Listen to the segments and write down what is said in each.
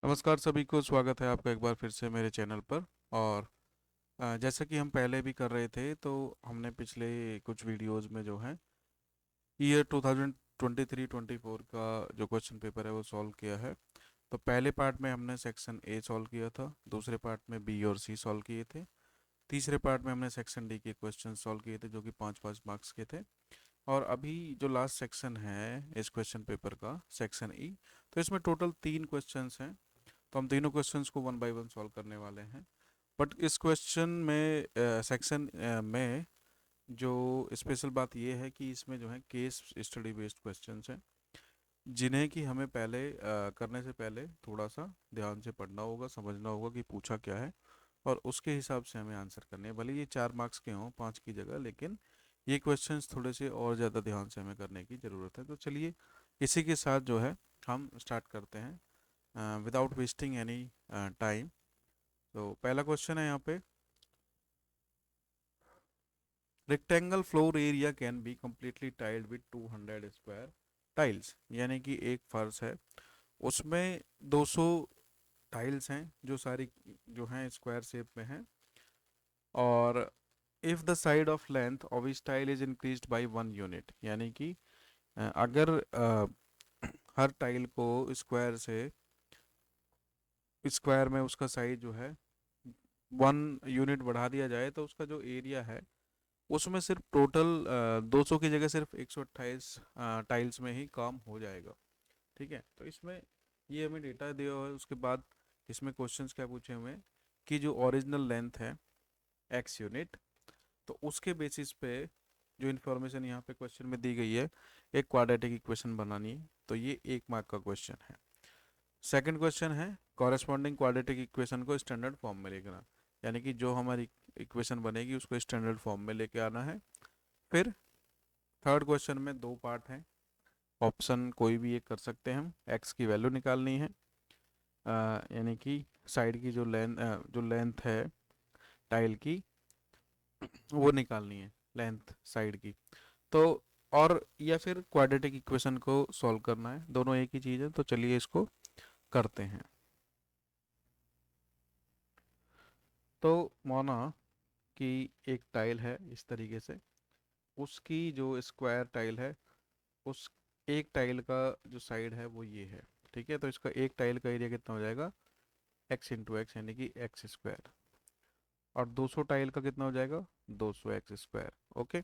नमस्कार सभी को, स्वागत है आपका एक बार फिर से मेरे चैनल पर। और जैसा कि हम पहले भी कर रहे थे, तो हमने पिछले कुछ वीडियोस में जो है ईयर 2023-24 का जो क्वेश्चन पेपर है वो सॉल्व किया है। तो पहले पार्ट में हमने सेक्शन ए सॉल्व किया था, दूसरे पार्ट में बी और सी सॉल्व किए थे, तीसरे पार्ट में हमने सेक्शन डी के क्वेश्चन सॉल्व किए थे जो कि 5-5 मार्क्स के थे। और अभी जो लास्ट सेक्शन है इस क्वेश्चन पेपर का, सेक्शन ई, तो इसमें टोटल 3 क्वेश्चंस हैं। तो हम तीनों क्वेश्चंस को वन बाय वन सॉल्व करने वाले हैं। बट इस क्वेश्चन में सेक्शन में जो स्पेशल बात ये है कि इसमें जो है केस स्टडी बेस्ड क्वेश्चंस हैं, जिन्हें कि हमें पहले करने से पहले थोड़ा सा ध्यान से पढ़ना होगा, समझना होगा कि पूछा क्या है, और उसके हिसाब से हमें आंसर करने हैं। भले ये 4 मार्क्स के हों 5 की जगह, लेकिन ये क्वेश्चंस थोड़े से और ज़्यादा ध्यान से हमें करने की ज़रूरत है। तो चलिए इसी के साथ जो है हम स्टार्ट करते हैं विदाउट वेस्टिंग एनी टाइम। तो पहला क्वेश्चन है यहाँ पे, rectangle floor area can be completely tiled with 200 square tiles. यानी कि एक फर्श है, उसमें 200 टाइल्स हैं जो सारी जो हैं स्क्वायर शेप में हैं। और if the side of length of each tile is increased by 1 unit, यानी कि अगर हर टाइल को स्क्वायर से स्क्वायर में उसका साइज जो है 1 यूनिट बढ़ा दिया जाए, तो उसका जो एरिया है उसमें सिर्फ टोटल 200 की जगह सिर्फ 128 टाइल्स में ही काम हो जाएगा। ठीक है, तो इसमें ये हमें डेटा दिया हुआ है। उसके बाद इसमें क्वेश्चंस क्या पूछे हुए हैं कि जो ओरिजिनल लेंथ है x यूनिट, तो उसके बेसिस पे जो इन्फॉर्मेशन यहाँ पे क्वेश्चन में दी गई है, एक क्वाड्रेटिक इक्वेशन बनानी है। तो ये 1 मार्क का क्वेश्चन है। सेकंड क्वेश्चन है कॉरेस्पॉन्डिंग क्वाड्रेटिक इक्वेशन को स्टैंडर्ड फॉर्म में लिखना, यानी कि जो हमारी इक्वेशन बनेगी उसको स्टैंडर्ड फॉर्म में लेके आना है। फिर थर्ड क्वेश्चन में 2 पार्ट हैं, ऑप्शन कोई भी एक कर सकते हैं हम। एक्स की वैल्यू निकालनी है, यानी कि साइड की जो लेंथ है टाइल की वो निकालनी है, लेंथ साइड की। तो और या फिर क्वाड्रेटिक इक्वेशन को सॉल्व करना है, दोनों एक ही चीज़ है। तो चलिए इसको करते हैं। तो माना कि एक टाइल है इस तरीके से, उसकी जो स्क्वायर टाइल है, उस एक टाइल का जो साइड है वो ये है। ठीक है, तो इसका एक टाइल का एरिया कितना हो जाएगा, एक्स इंटू एक्स, यानी कि एक्स स्क्वायर। और 200 टाइल का कितना हो जाएगा, 200 एक्स स्क्वायर। ओके।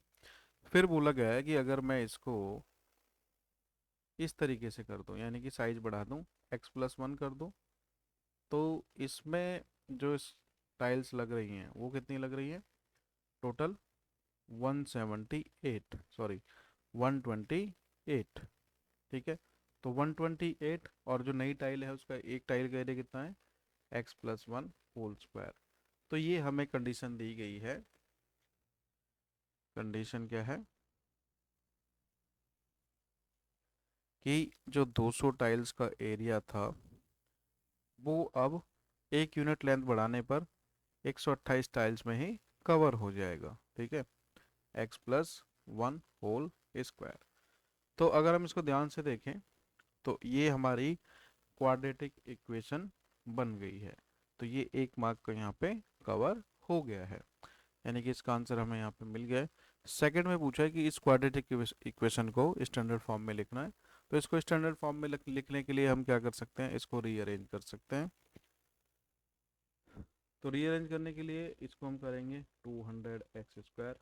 फिर बोला गया है कि अगर मैं इसको इस तरीके से कर दूं, यानी कि साइज बढ़ा दूं, x+1 कर दूं, तो इसमें जो टाइल्स लग रही हैं वो कितनी लग रही हैं, टोटल 178, सॉरी 128। ठीक है, तो 128, और जो नई टाइल है उसका एक टाइल का एरिया कितना है, x+1 होल स्क्वायर। तो ये हमें कंडीशन दी गई है। कंडीशन क्या है कि जो 200 टाइल्स का एरिया था वो अब 1 यूनिट लेंथ बढ़ाने पर 128 टाइल्स में ही कवर हो जाएगा। ठीक है, x+1 होल स्क्वायर। तो अगर हम इसको ध्यान से देखें, तो ये हमारी क्वाड्रेटिक इक्वेशन बन गई है। तो ये 1 मार्क का यहाँ पे कवर हो गया है, यानी कि इसका आंसर हमें यहाँ पे मिल गया है। सेकंड में पूछा है कि इस क्वाड्रेटिक इक्वेशन को स्टैंडर्ड फॉर्म में लिखना है। तो इसको स्टैंडर्ड फॉर्म में लिखने के लिए हम क्या कर सकते हैं, इसको रीअरेंज कर सकते हैं। तो रीअरेंज करने के लिए इसको हम करेंगे 200 एक्स स्क्वायर,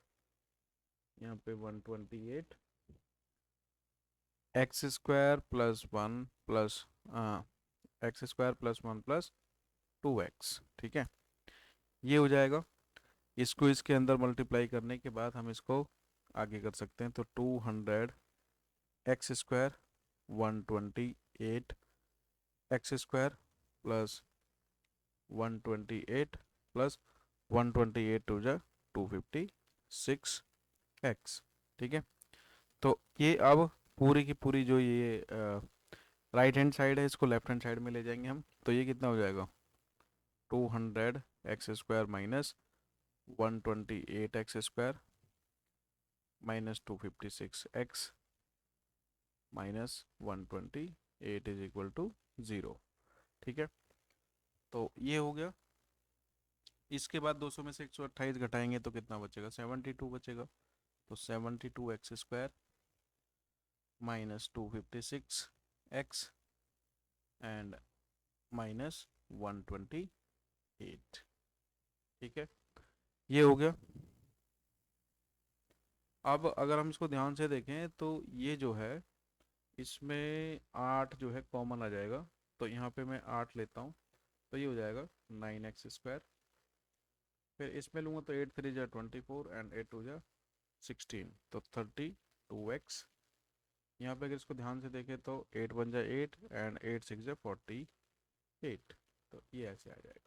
यहाँ पे 128 x square plus 1 plus x² + 1 + 2x। ठीक है, ये हो जाएगा। इसको इसके अंदर मल्टीप्लाई करने के बाद हम इसको आगे कर सकते हैं। तो 200 x² 128 x² plus 128 plus 128 to जा 256x। ठीक है, तो ये अब पूरी की पूरी जो ये राइट हैंड साइड है इसको लेफ्ट हैंड साइड में ले जाएंगे हम। तो ये कितना हो जाएगा, 200 x² minus 128 x² minus 256x minus 128 is equal to 0। ठीक है, तो ये हो गया। इसके बाद 200 में से 128 घटाएंगे तो कितना बचेगा, 72 बचेगा। तो 72x² minus 256x and minus 128। ठीक है, ये हो गया। अब अगर हम इसको ध्यान से देखें तो ये जो है, इसमें 8 जो है कॉमन आ जाएगा। तो यहाँ पे मैं 8 लेता हूँ, तो ये हो जाएगा 9x²। फिर इसमें लूँगा तो 8 3 = 24 एंड 8 2 = 16, तो 32x। यहाँ पे अगर इसको ध्यान से देखें तो 8 1 = 8 एंड 8 6 = 48। तो ये ऐसे आ जाएगा।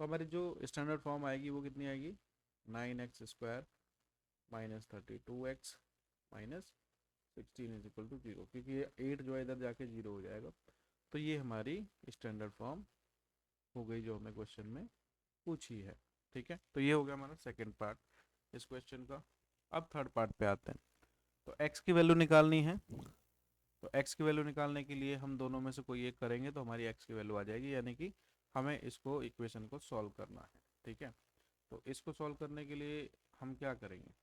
तो हमारी जो स्टैंडर्ड फॉर्म आएगी वो कितनी आएगी, 9x² माइनस 32x माइनस 16 = 0, क्योंकि ये 8 जो है इधर जाके 0 हो जाएगा। तो ये हमारी स्टैंडर्ड फॉर्म हो गई जो हमें क्वेश्चन में पूछी है। ठीक है, तो ये हो गया हमारा सेकंड पार्ट इस क्वेश्चन का। अब थर्ड पार्ट पे आते हैं। तो x की वैल्यू निकालनी है। तो x की वैल्यू निकालने के लिए हम दोनों में से कोई एक करेंगे तो हमारी x की वैल्यू आ जाएगी, यानी कि हमें इसको इक्वेशन को सॉल्व करना है। ठीक है, तो इसको सॉल्व करने के लिए हम क्या करेंगे,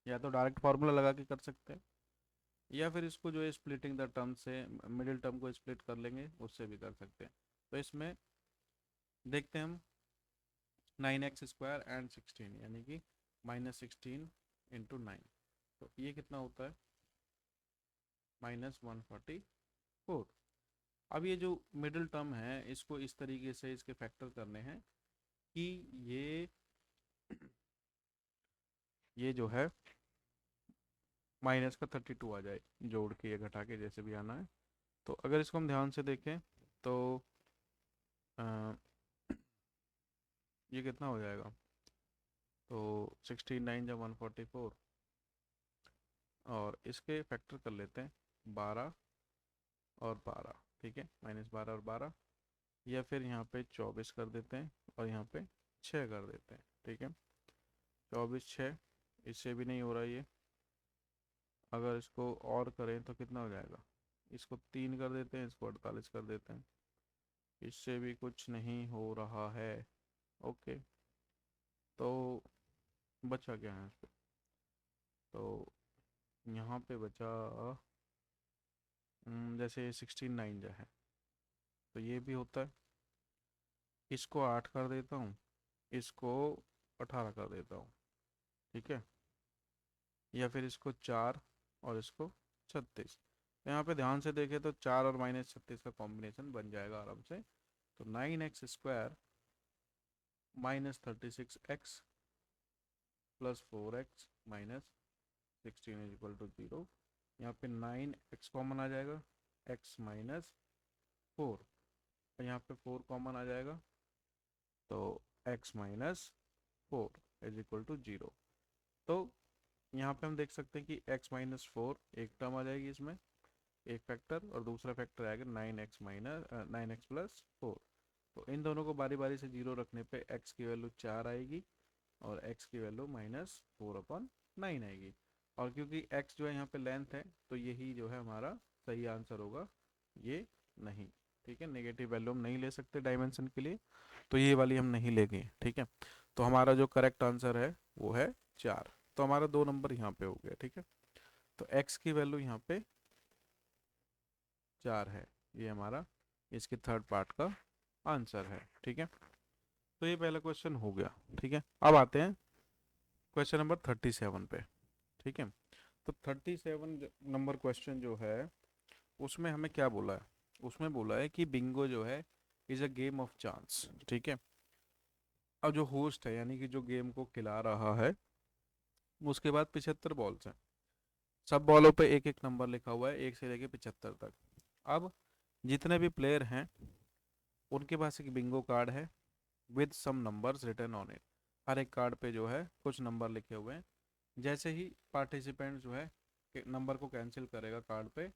या तो डायरेक्ट फार्मूला लगा के कर सकते हैं, या फिर इसको जो है स्प्लिटिंग द टर्म से मिडिल टर्म को स्प्लिट कर लेंगे, उससे भी कर सकते हैं। तो इसमें देखते हैं हम 9x² एंड 16, यानी कि -16 × 9, तो ये कितना होता है, -144। अब ये जो मिडिल टर्म है इसको इस तरीके से इसके फैक्टर करने हैं कि ये जो है माइनस का 32 आ जाए, जोड़ के या घटा के जैसे भी आना है। तो अगर इसको हम ध्यान से देखें तो अ, ये कितना हो जाएगा, तो 16 9 = 144, और इसके फैक्टर कर लेते हैं 12 और 12। ठीक है, -12 और 12, या फिर यहाँ पे 24 कर देते हैं और यहाँ पे 6 कर देते हैं। ठीक है, 24 6, इससे भी नहीं हो रहा ये। अगर इसको और करें तो कितना हो जाएगा, इसको 3 कर देते हैं, इसको 48 कर देते हैं, इससे भी कुछ नहीं हो रहा है। ओके, तो बचा क्या है इस पे, तो यहाँ पे बचा जैसे 16 9 जो है, तो ये भी होता है। इसको 8 कर देता हूँ, इसको 18 कर देता हूँ। ठीक है, या फिर इसको 4 और इसको 36। यहाँ पे ध्यान से देखें तो 4 और -36 का कॉम्बिनेशन बन जाएगा आराम से। तो 9x² -36x plus 4x minus 16 = 0। यहाँ पे 9x कॉमन आ जाएगा, x -4, और यहाँ पे 4 कॉमन आ जाएगा, तो x -4 = 0। तो यहाँ पे हम देख सकते हैं कि x -4 एक टर्म आ जाएगी इसमें, एक फैक्टर, और दूसरा फैक्टर आएगा 9x प्लस 4। तो इन दोनों को बारी बारी से 0 रखने पे x की वैल्यू 4 आएगी और x की वैल्यू -4/9 आएगी। और क्योंकि x जो है यहाँ पे लेंथ है, तो यही जो है हमारा सही आंसर होगा, ये नहीं। ठीक है, नेगेटिव वैल्यू हम नहीं ले सकते डायमेंशन के लिए, तो ये वाली हम नहीं लेंगे। ठीक है, तो हमारा जो करेक्ट आंसर है वो है 4। तो हमारा 2 नंबर यहाँ पे हो गया। ठीक है, तो x की वैल्यू यहाँ पे 4 है, ये हमारा इसके थर्ड पार्ट का आंसर है। ठीक है, तो ये पहला क्वेश्चन हो गया। ठीक है, अब आते हैं क्वेश्चन नंबर 37 पे। ठीक है, तो 37 नंबर क्वेश्चन जो है उसमें हमें क्या बोला है, उसमें बोला है कि बिंगो जो है is a game of chance. ठीक है, अब जो होस्ट है यानी कि जो गेम को खिला रहा है, उसके बाद 75 बॉल्स हैं, सब बॉलों पे एक एक नंबर लिखा हुआ है 1 से लेके 75 तक। अब जितने भी प्लेयर हैं उनके पास एक बिंगो कार्ड है with some numbers written on it. हर एक कार्ड पे जो है कुछ नंबर लिखे हुए हैं। जैसे ही पार्टिसिपेंट जो है नंबर को कैंसिल करेगा कार्ड पे,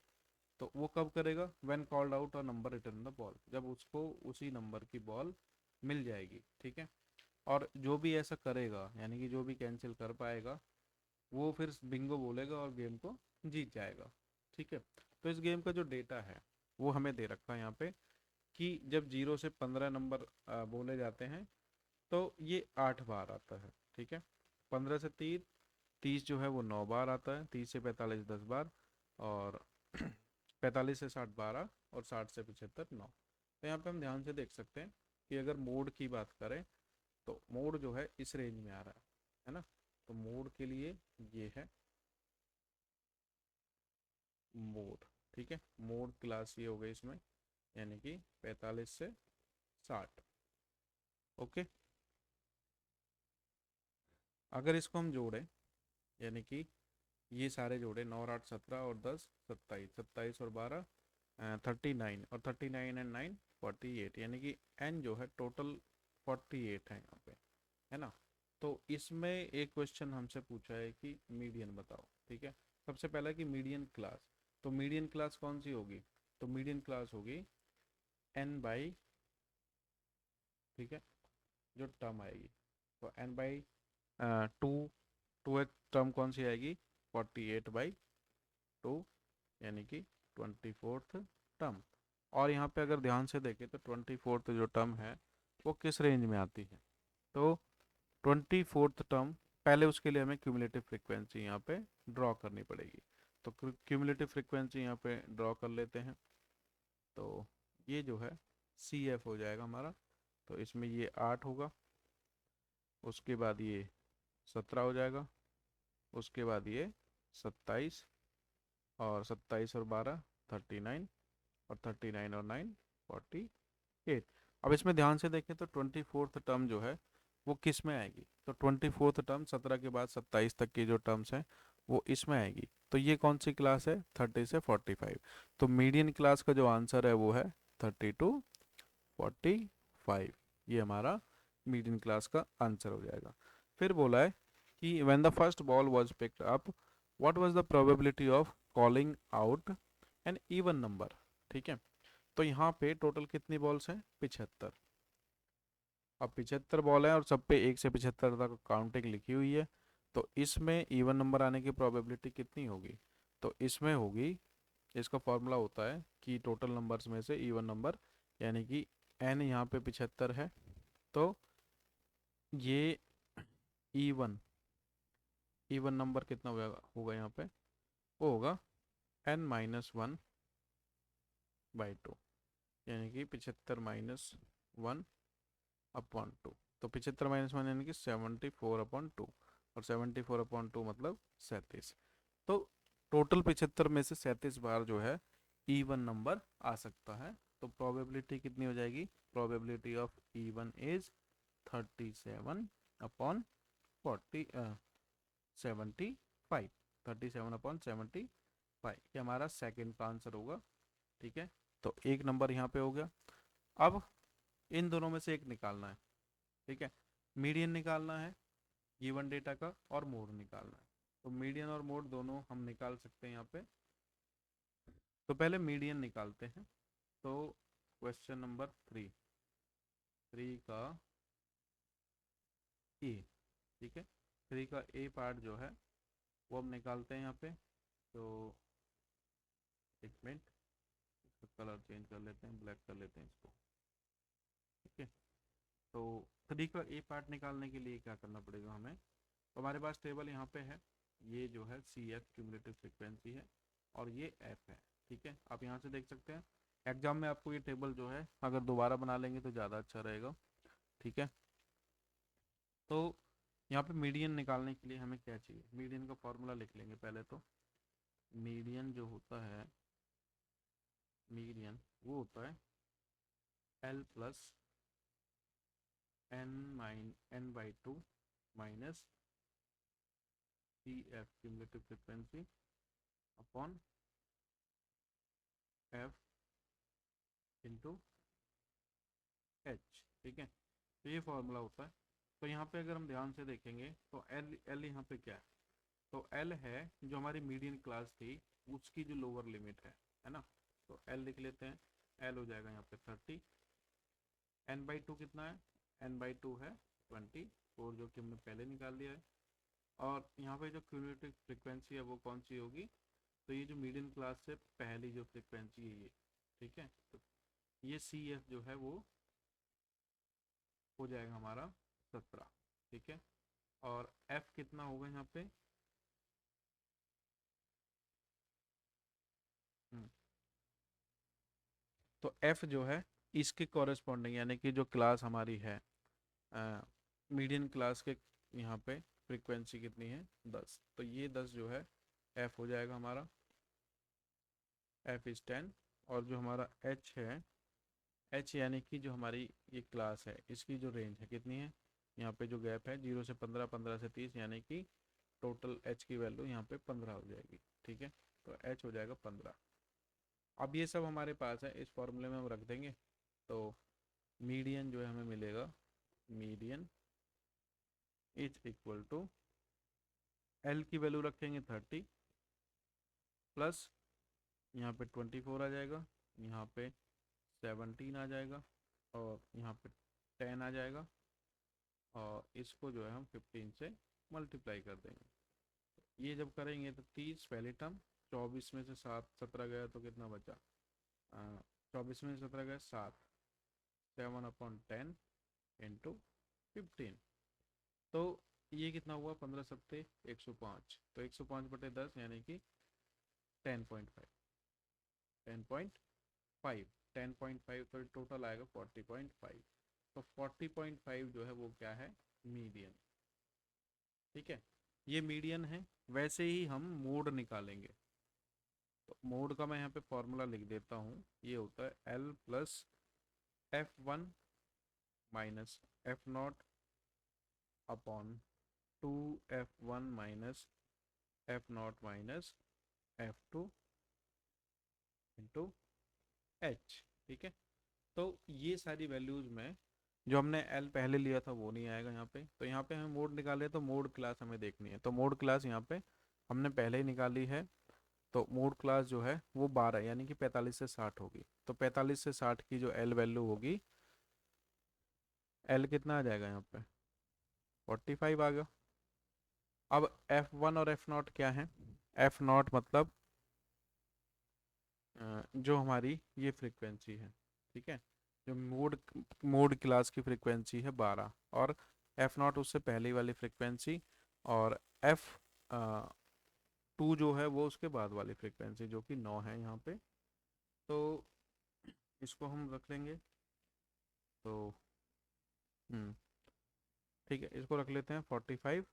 तो वो कब करेगा, व्हेन कॉल्ड आउट और नंबर रिटर्न द बॉल, जब उसको उसी नंबर की बॉल मिल जाएगी। ठीक है, और जो भी ऐसा करेगा यानी कि जो भी कैंसिल कर पाएगा वो फिर बिंगो बोलेगा और गेम को जीत जाएगा। ठीक है, तो इस गेम का जो डेटा है वो हमें दे रखा है यहाँ पे कि जब 0 से 15 नंबर बोले जाते हैं तो ये 8 बार आता है। ठीक है, 15 से 30, 30 जो है वो 9 बार आता है, 30 से 45 10 बार, और 45 से 60 12, और 60 से 75 9। तो यहाँ पे हम ध्यान से देख सकते हैं कि अगर मोड की बात करें तो मोड जो है इस रेंज में आ रहा है ना। तो मोड के लिए ये है मोड। ठीक है, मोड क्लास ये हो गई इसमें, यानी कि 45 से 60। ओके, अगर इसको हम जोड़ें, यानी कि ये सारे जोड़े 9 और 8 17 और 10 27, 27 और 12 39, और 39 एंड 9 48, यानी कि एन जो है टोटल 48 है यहाँ पे, है ना। तो इसमें एक क्वेश्चन हमसे पूछा है कि मीडियन बताओ। ठीक है, सबसे पहला कि मीडियन क्लास, तो मीडियन क्लास कौन सी होगी, तो मीडियन क्लास होगी एन बाई, ठीक है, जो टर्म आएगी, तो एन बाई टू, टू एक टर्म कौन सी आएगी, 48/2, यानी कि 24th टर्म। और यहाँ पे अगर ध्यान से देखें तो 24th जो टर्म है वो किस रेंज में आती है, तो 24th टर्म, पहले उसके लिए हमें क्यूमुलेटिव फ्रीक्वेंसी यहाँ पे ड्रॉ करनी पड़ेगी। तो क्यूमुलेटिव फ्रीक्वेंसी यहाँ पे ड्रॉ कर लेते हैं। तो ये जो है सी एफ हो जाएगा हमारा, तो इसमें ये 8 होगा, उसके बाद ये 17 हो जाएगा, उसके बाद ये 27, और 27 और 12 39, और 39 और 9 48। अब इसमें ध्यान से देखें तो 24th टर्म जो है वो किस में आएगी, तो 24th टर्म 17 के बाद 27 तक की जो टर्म्स हैं वो इसमें आएगी। तो ये कौन सी क्लास है, 30 से 45। तो मीडियन क्लास का जो आंसर है वो है 30 to 45, ये हमारा मीडियन क्लास का आंसर हो जाएगा। फिर बोला है कि when the first ball was picked up what was the probability of calling out an even number. ठीक है, तो यहाँ पे टोटल कितनी बॉल्स हैं, 75। अब 75 बॉल हैं और सब पे 1 से 75 तक काउंटिंग लिखी हुई है, तो इसमें इवन नंबर आने की प्रोबेबिलिटी कितनी होगी, तो इसमें होगी, इसका फॉर्मूला होता है कि टोटल नंबर्स में से इवन नंबर, यानी कि एन यहाँ पे 75 है, तो ये इवन इवन नंबर कितना होगा यहाँ पे, वो होगा n-1/2, यानी कि 75-1/2। तो 75-1 यानी कि 74/2, और 74/2 मतलब 37। तो टोटल 75 में से 37 बार जो है इवन नंबर आ सकता है। तो प्रोबेबिलिटी कितनी हो जाएगी, प्रोबेबिलिटी ऑफ इवन इज 37/40 75, 37/75, ये हमारा सेकंड का आंसर होगा। ठीक है, तो एक नंबर यहाँ पे हो गया। अब इन दोनों में से एक निकालना है। ठीक है, मीडियन निकालना है गिवन डेटा का, और मोड निकालना है। तो मीडियन और मोड दोनों हम निकाल सकते हैं यहाँ पे। तो पहले मीडियन निकालते हैं। तो क्वेश्चन नंबर 3 का ए, ठीक है, 3 का ए पार्ट जो है वो हम निकालते हैं यहाँ पे। तो एक मिनट, इसका कलर चेंज कर लेते हैं, ब्लैक कर लेते हैं इसको। ठीक है, तो 3 का ए पार्ट निकालने के लिए क्या करना पड़ेगा हमें, तो हमारे पास टेबल यहाँ पे है, ये जो है सी एफ क्यूमुलेटिव फ्रिक्वेंसी है, और ये एफ है। ठीक है, आप यहाँ से देख सकते हैं, एग्जाम में आपको ये टेबल जो है अगर दोबारा बना लेंगे तो ज़्यादा अच्छा रहेगा। ठीक है, तो यहाँ पे मीडियन निकालने के लिए हमें क्या चाहिए, मीडियन का फॉर्मूला लिख लेंगे पहले। तो मीडियन जो होता है, मीडियन वो होता है L plus n/2 minus C F cumulative frequency upon F into H. ठीक है, तो ये फॉर्मूला होता है। तो यहाँ पे अगर हम ध्यान से देखेंगे तो एल एल यहाँ पे क्या है, तो एल है जो हमारी मीडियन क्लास थी उसकी जो लोअर लिमिट है ना। तो एल लिख लेते हैं, एल हो जाएगा यहाँ पे 30। n/2 कितना है, n/2 है 24, जो कि हमने पहले निकाल लिया है। और यहाँ पे जो क्यूमुलेटिव फ्रिक्वेंसी है वो कौन सी होगी, तो ये जो मीडियन क्लास से पहली जो फ्रिक्वेंसी है ये। ठीक है, तो ये सी एफ जो है वो हो जाएगा हमारा 17। ठीक है, और एफ कितना होगा यहाँ पे? हम्म, तो एफ जो है इसके कॉरेस्पॉन्डिंग, यानी कि जो क्लास हमारी है मीडियन क्लास के, यहाँ पे फ्रीक्वेंसी कितनी है? 10। तो ये 10 जो है एफ हो जाएगा हमारा, एफ इज 10। और जो हमारा एच है, एच यानी कि जो हमारी ये क्लास है इसकी जो रेंज है कितनी है? यहाँ पे जो गैप है 0 से 15, 15 से 30, यानी कि टोटल एच की वैल्यू यहाँ पे 15 हो जाएगी। ठीक है, तो एच हो जाएगा 15। अब ये सब हमारे पास है, इस फॉर्मूले में हम रख देंगे। तो मीडियन जो है हमें मिलेगा, median is equal to, L की वैल्यू रखेंगे 30 प्लस यहाँ पे 24 आ जाएगा, यहाँ पे 17 आ जाएगा, और यहाँ पे 10 आ जाएगा, और इसको जो है हम 15 से मल्टीप्लाई कर देंगे। ये जब करेंगे तो 30 पहली टर्म, 24 में से 17 गया तो कितना बचा? 24 में से 17 गया 7, 7/10 इंटू 15। तो ये कितना हुआ? 15 सत्ते 105, तो 105/10 यानी कि 10.5, 10.5, 10.5, तो टोटल आएगा 40.5। तो 40.5 जो है वो क्या है? मीडियन। ठीक है, ये मीडियन है। वैसे ही हम मोड निकालेंगे, तो मोड का मैं यहाँ पे फॉर्मूला लिख देता हूँ। ये होता है L plus F1 minus F0 upon 2F1 minus F0 minus F2 into H. ठीक है, तो ये सारी वैल्यूज में जो हमने एल पहले लिया था वो नहीं आएगा यहाँ पे। तो यहाँ पे हमें मोड निकाले, तो मोड क्लास हमें देखनी है। तो मोड क्लास यहाँ पे हमने पहले ही निकाली है। तो मोड क्लास जो है वो 12 यानी कि 45 से 60 होगी। तो 45 से 60 की जो एल वैल्यू होगी, एल कितना आ जाएगा यहाँ पे? 45 आ गया। अब F1 और F0 क्या है? F0 मतलब जो हमारी ये फ्रीक्वेंसी है। ठीक है, जो मोड मोड क्लास की फ्रीक्वेंसी है 12, और F0 उससे पहले वाली फ्रीक्वेंसी, और F2 जो है वो उसके बाद वाली फ्रीक्वेंसी जो कि 9 है यहाँ पे। तो इसको हम रख लेंगे। तो हम्म ठीक है, इसको रख लेते हैं 45।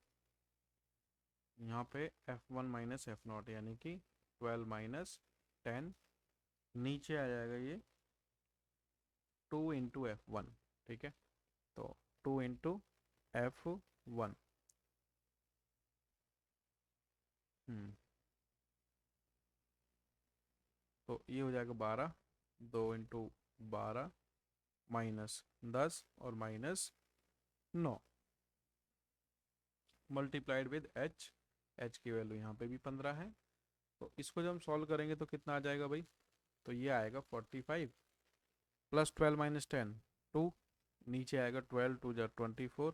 यहाँ पे F1 माइनस F0 यानी कि 12 माइनस 10, नीचे आ जाएगा ये 2 इंटू F1। ठीक है, तो 2 इंटू F1। हम्म तो ये हो जाएगा 12, 2 इंटू 12 माइनस 10 और minus 9, multiplied with H. H की वैल्यू यहाँ पे भी 15 है। तो इसको जब हम सॉल्व करेंगे तो कितना आ जाएगा भाई? तो ये आएगा 45 प्लस 12 माइनस 10, 2, नीचे आएगा 12 टू जा 24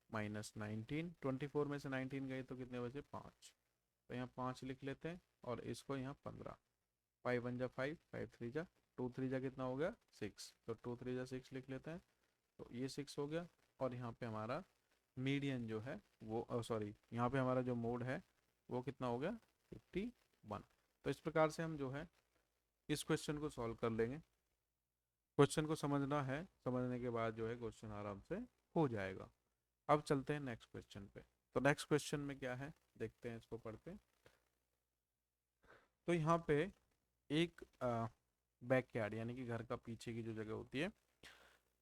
माइनस 19, 24 में से 19 गए तो कितने बचे? 5। तो यहाँ 5 लिख लेते हैं, और इसको यहाँ 15, 5 1 जा 5, 5 3 जा, 2 3 जा कितना हो गया? 6, तो 2 3 जा 6 लिख लेते हैं। तो ये 6 हो गया। और यहाँ पे हमारा मीडियन जो है वो सॉरी, यहाँ पे हमारा जो मोड है वो कितना हो गया? 51। तो इस प्रकार से हम जो है इस क्वेश्चन को सॉल्व कर लेंगे। क्वेश्चन को समझना है, समझने के बाद जो है क्वेश्चन आराम से हो जाएगा। अब चलते हैं नेक्स्ट क्वेश्चन पे। तो नेक्स्ट क्वेश्चन में क्या है देखते हैं, इसको पढ़ के। तो यहाँ पे एक बैकयार्ड यानी कि घर का पीछे की जो जगह होती है,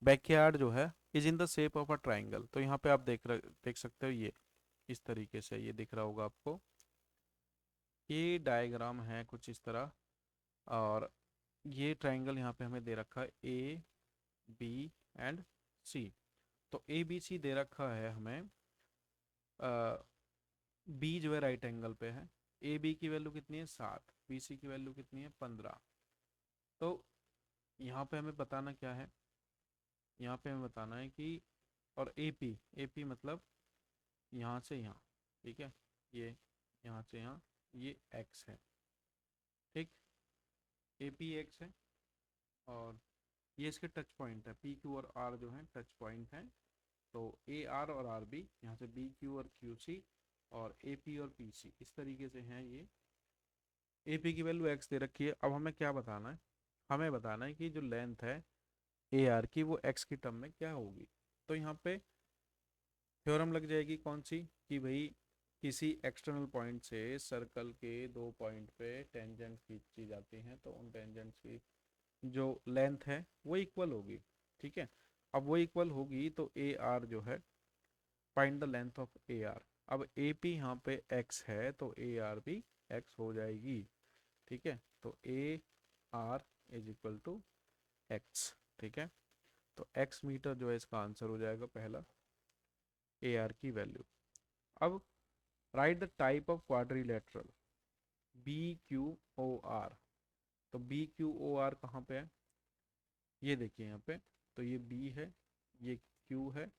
बैकयार्ड जो है is in the shape of a triangle. तो यहाँ पे आप देख सकते हो, ये इस तरीके से ये दिख रहा होगा आपको। ये डायग्राम है कुछ इस तरह, और ये ट्राइंगल यहाँ पे हमें दे रखा है A B and C। तो ABC दे रखा है हमें, बी जो है राइट एंगल पे है। ए बी की वैल्यू कितनी है? 7। बी सी की वैल्यू कितनी है? 15। तो यहाँ पे हमें बताना क्या है? यहाँ पे हमें बताना है कि, और ए पी मतलब यहाँ से यहाँ। ठीक है, ये यहाँ से यहाँ, ये एक्स है। ठीक, ए पी एक्स है, और ये इसके टच पॉइंट है, पी क्यू और आर जो है टच पॉइंट है। तो ए आर और आर बी, यहाँ से बी क्यू और क्यू सी, और ए पी और पी सी, इस तरीके से हैं ये। ए पी की वैल्यू एक्स दे रखी है। अब हमें क्या बताना है, हमें बताना है कि जो लेंथ है ए आर की वो एक्स की टर्म में क्या होगी। तो यहाँ पे थ्योरम लग जाएगी कौन सी, कि भाई किसी एक्सटर्नल पॉइंट से सर्कल के दो पॉइंट पे टेंजेंट खींची जाती हैं, तो उन टेंजेंट्स की जो लेंथ है वो इक्वल होगी। ठीक है, अब वो इक्वल होगी तो ए आर जो है, find the length of A R. अब ए पी यहाँ पे एक्स है तो ए आर भी एक्स हो जाएगी। ठीक है, तो A R is equal to X. ठीक है, तो एक्स मीटर जो है इसका आंसर हो जाएगा पहला, ए आर की वैल्यू। अब write the type of quadrilateral B Q O R. तो बी क्यू ओ आर कहाँ पे है, ये देखिए यहाँ पे। तो ये बी है, ये क्यू है,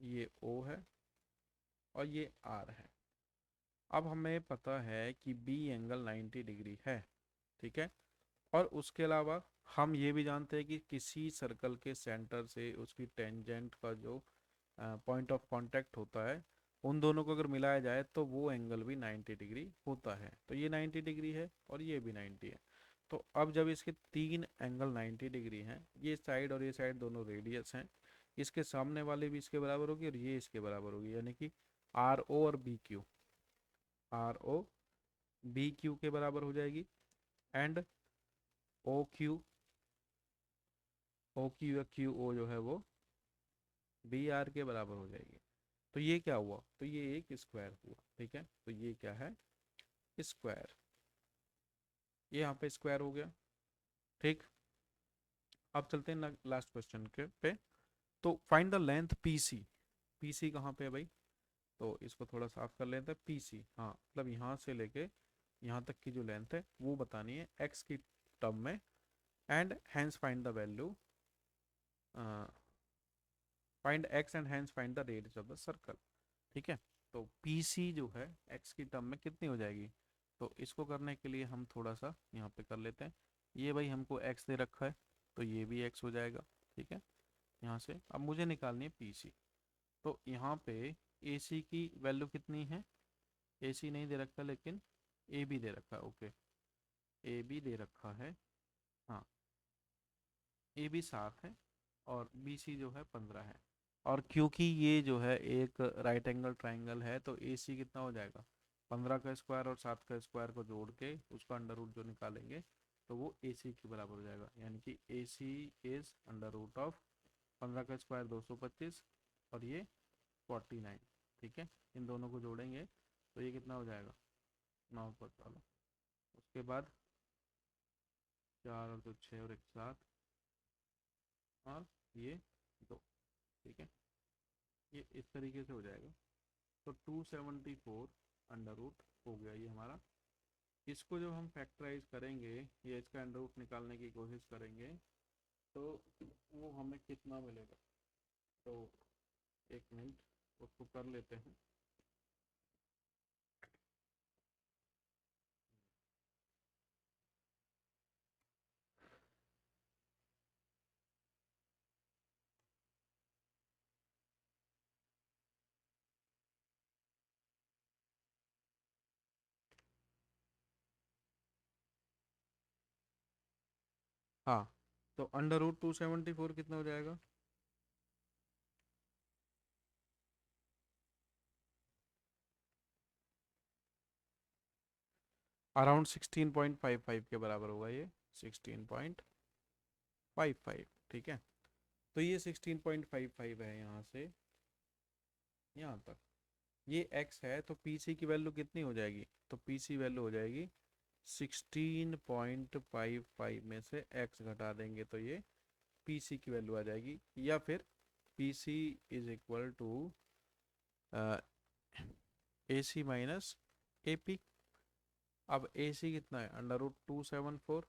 ये ओ है, और ये आर है। अब हमें पता है कि बी एंगल 90 डिग्री है। ठीक है, और उसके अलावा हम ये भी जानते हैं कि किसी सर्कल के सेंटर से उसकी टेंजेंट का जो पॉइंट ऑफ कांटेक्ट होता है, उन दोनों को अगर मिलाया जाए तो वो एंगल भी 90 डिग्री होता है। तो ये 90 डिग्री है और ये भी 90 है। तो अब जब इसके तीन एंगल 90 डिग्री हैं, ये साइड और ये साइड दोनों रेडियस हैं, इसके सामने वाले भी इसके बराबर होगी और ये इसके बराबर होगी, यानी कि आर ओ और B Q, R O B Q के बराबर हो जाएगी, and O Q, O Q या क्यू ओ जो है वो बी आर के बराबर हो जाएगी। तो ये क्या हुआ, तो ये एक स्क्वायर हुआ। ठीक है, तो ये क्या है, स्क्वायर। ये यहाँ पे स्क्वायर हो गया। ठीक, अब चलते हैं लास्ट क्वेश्चन के पे। तो find the length P C. P C कहाँ पे है भाई, तो इसको थोड़ा साफ कर लेते हैं। पी सी, हाँ मतलब यहाँ से लेके यहाँ तक की जो लेंथ है वो बतानी है एक्स की टर्म में, and hence find the value, find X and hence find the radius of the circle. ठीक है, तो पी सी जो है एक्स की टर्म में कितनी हो जाएगी, तो इसको करने के लिए हम थोड़ा सा यहाँ पे कर लेते हैं। ये भाई हमको एक्स दे रखा है, तो ये भी एक्स हो जाएगा। ठीक है, यहाँ से अब मुझे निकालनी है पी सी। तो यहाँ पे ए सी की वैल्यू कितनी है, ए सी नहीं दे रखा लेकिन ए बी दे रखा है। ओके, ए बी दे रखा है, हाँ ए बी 7 है और बी सी जो है 15 है। और क्योंकि ये जो है एक राइट एंगल ट्राइंगल है, तो ए सी कितना हो जाएगा, 15 का स्क्वायर और 7 का स्क्वायर को जोड़ के उसका अंडर रूट जो निकालेंगे तो वो ए सी के बराबर हो जाएगा, यानी कि ए सी इज अंडर रूट ऑफ 15 का स्क्वायर 225 और ये 49। ठीक है, इन दोनों को जोड़ेंगे तो ये कितना हो जाएगा, 9 पर डालो, उसके बाद 4 और 2 6 और 1 7, और ये 2। ठीक है, ये इस तरीके से हो जाएगा। तो 274 अंडर रूट हो गया ये हमारा। इसको जब हम फैक्टराइज करेंगे या इसका अंडर रूट निकालने की कोशिश करेंगे तो वो हमें कितना मिलेगा, तो एक मिनट उसको कर लेते हैं। हाँ, तो अंडर रूट 274 कितना हो जाएगा, अराउंड 16.55 के बराबर होगा ये, 16.55। ठीक है, तो ये 16.55 है यहाँ से यहाँ तक, ये x है। तो पी सी की वैल्यू कितनी हो जाएगी, तो पी सी वैल्यू हो जाएगी 16.55 में से x घटा देंगे तो ये पी सी की वैल्यू आ जाएगी, या फिर P C is equal to A C minus A P. अब ए सी कितना है, अंडर रूट 274,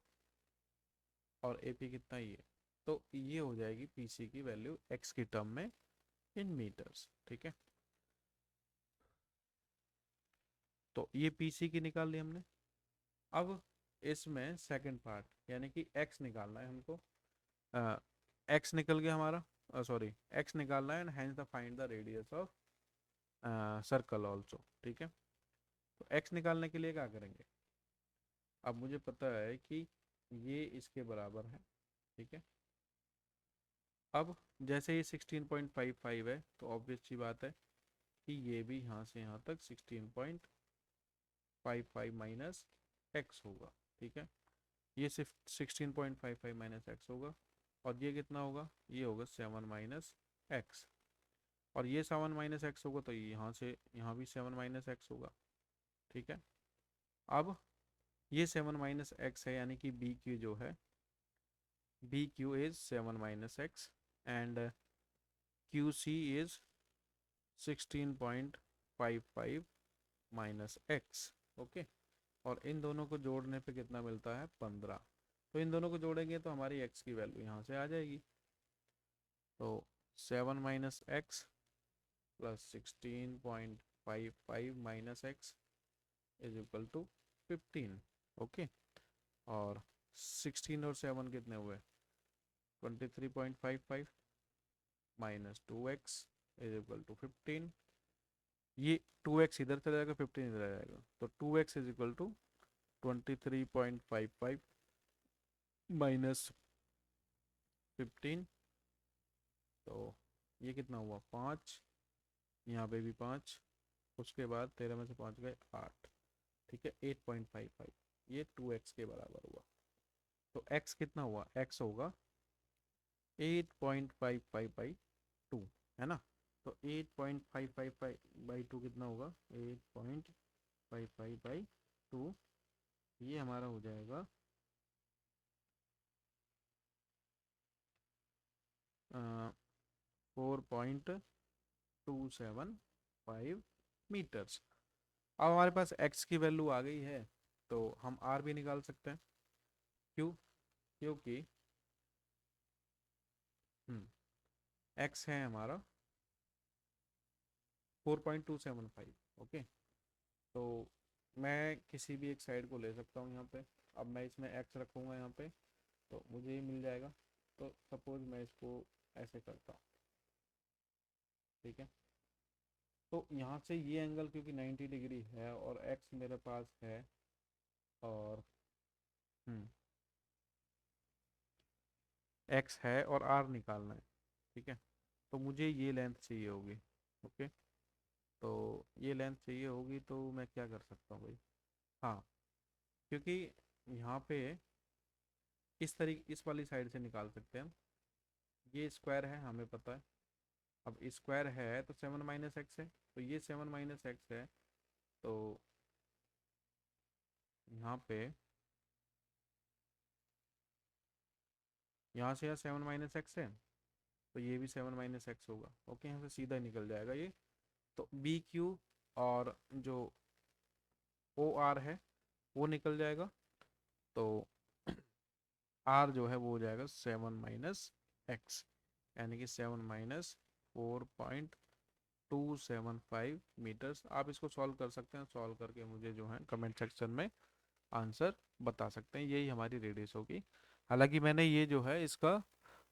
और ए पी कितना ही है, तो ये हो जाएगी पी सी की वैल्यू एक्स की टर्म में इन मीटर्स। ठीक है, तो ये पी सी की निकाल ली हमने। अब इसमें सेकंड पार्ट यानी कि एक्स निकालना है हमको। एक्स निकल गया हमारा, सॉरी एक्स निकालना है, and hence the find the radius of circle also. ठीक है, तो एक्स निकालने के लिए क्या करेंगे, अब मुझे पता है कि ये इसके बराबर है। ठीक है, अब जैसे ये 16.55 है तो ऑब्वियस सी बात है कि ये भी यहाँ से यहाँ तक 16.55 माइनस एक्स होगा। ठीक है, ये सिर्फ 16.55 माइनस एक्स होगा, और ये कितना होगा, ये होगा 7 माइनस एक्स, और ये 7 माइनस एक्स होगा तो यहाँ से यहाँ भी 7 माइनस एक्स होगा। ठीक है, अब ये 7 माइनस एक्स है, यानी कि बी क्यू जो है, B Q is 7 minus X, and Q C is 16.55 minus X. Okay, और इन दोनों को जोड़ने पे कितना मिलता है, 15। तो इन दोनों को जोड़ेंगे तो हमारी एक्स की वैल्यू यहाँ से आ जाएगी। तो 7 minus X plus 16.55 minus X is equal to 15। Okay, और 16 और 7 कितने हुए, 23.55 minus 2x is equal to 15। ये 2x इधर चला जाएगा, 15 इधर आ जाएगा, तो 2x is equal to 23.55 minus 15। तो ये कितना हुआ, 5, यहाँ पे भी 5, उसके बाद 13 में से 5 गए 8। ठीक है, 8.55, ये 2x के बराबर हुआ। तो x कितना हुआ, x होगा 8.55 बाई 2, है ना। तो 8.555 बाई 2 कितना होगा, 8.55 बाई 2, ये हमारा हो जाएगा 4.275 मीटर्स। अब हमारे पास x की वैल्यू आ गई है, तो हम r भी निकाल सकते हैं। क्यों, क्योंकि x है हमारा 4.275। ओके, तो मैं किसी भी एक साइड को ले सकता हूँ यहाँ पे। अब मैं इसमें x रखूँगा यहाँ पे, तो मुझे ये मिल जाएगा। तो सपोज मैं इसको ऐसे करता हूँ। ठीक है, तो यहाँ से ये एंगल क्योंकि 90 डिग्री है और x मेरे पास है, और x है और r निकालना है। ठीक है, तो मुझे ये लेंथ चाहिए होगी। ओके, तो ये लेंथ चाहिए होगी, तो मैं क्या कर सकता हूँ भाई, हाँ, क्योंकि यहाँ पे इस तरीके इस वाली साइड से निकाल सकते हैं हम। ये स्क्वायर है, हमें पता है। अब स्क्वायर है तो 7 माइनस एक्स है, तो ये 7 माइनस एक्स है, तो यहाँ पे यहाँ से यहाँ 7 माइनस एक्स है, तो ये भी 7 माइनस एक्स होगा। ओके, यहाँ से सीधा निकल जाएगा ये। तो बी क्यू और जो ओ आर है वो निकल जाएगा, तो आर जो है वो हो जाएगा 7 माइनस एक्स, यानी कि 7 माइनस 4.275 मीटर्स। आप इसको सॉल्व कर सकते हैं, सॉल्व करके मुझे जो है कमेंट सेक्शन में आंसर बता सकते हैं। यही हमारी रेडियस होगी। हालांकि मैंने ये जो है इसका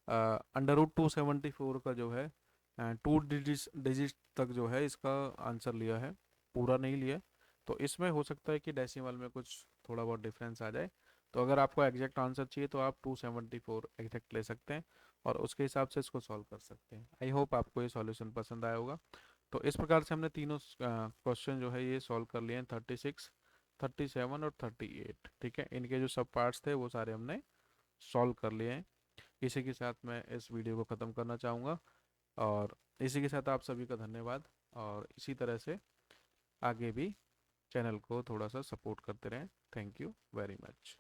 √274 का जो है 2 डिजिट तक जो है इसका आंसर लिया है, पूरा नहीं लिया। तो इसमें हो सकता है कि डेसिमल में कुछ थोड़ा बहुत डिफरेंस आ जाए। तो अगर आपको एग्जैक्ट आंसर चाहिए तो आप 274 एग्जैक्ट ले सकते हैं और उसके हिसाब से इसको सॉल्व कर सकते हैं। आई होप आपको ये सॉल्यूशन पसंद आया होगा। तो इस प्रकार से हमने तीनों क्वेश्चन जो है ये सॉल्व कर लिए हैं, 36, 37 और 38। ठीक है, इनके जो सब पार्ट्स थे वो सारे हमने सॉल्व कर लिए हैं। इसी के साथ मैं इस वीडियो को ख़त्म करना चाहूँगा, और इसी के साथ आप सभी का धन्यवाद। और इसी तरह से आगे भी चैनल को थोड़ा सा सपोर्ट करते रहें। Thank you very much.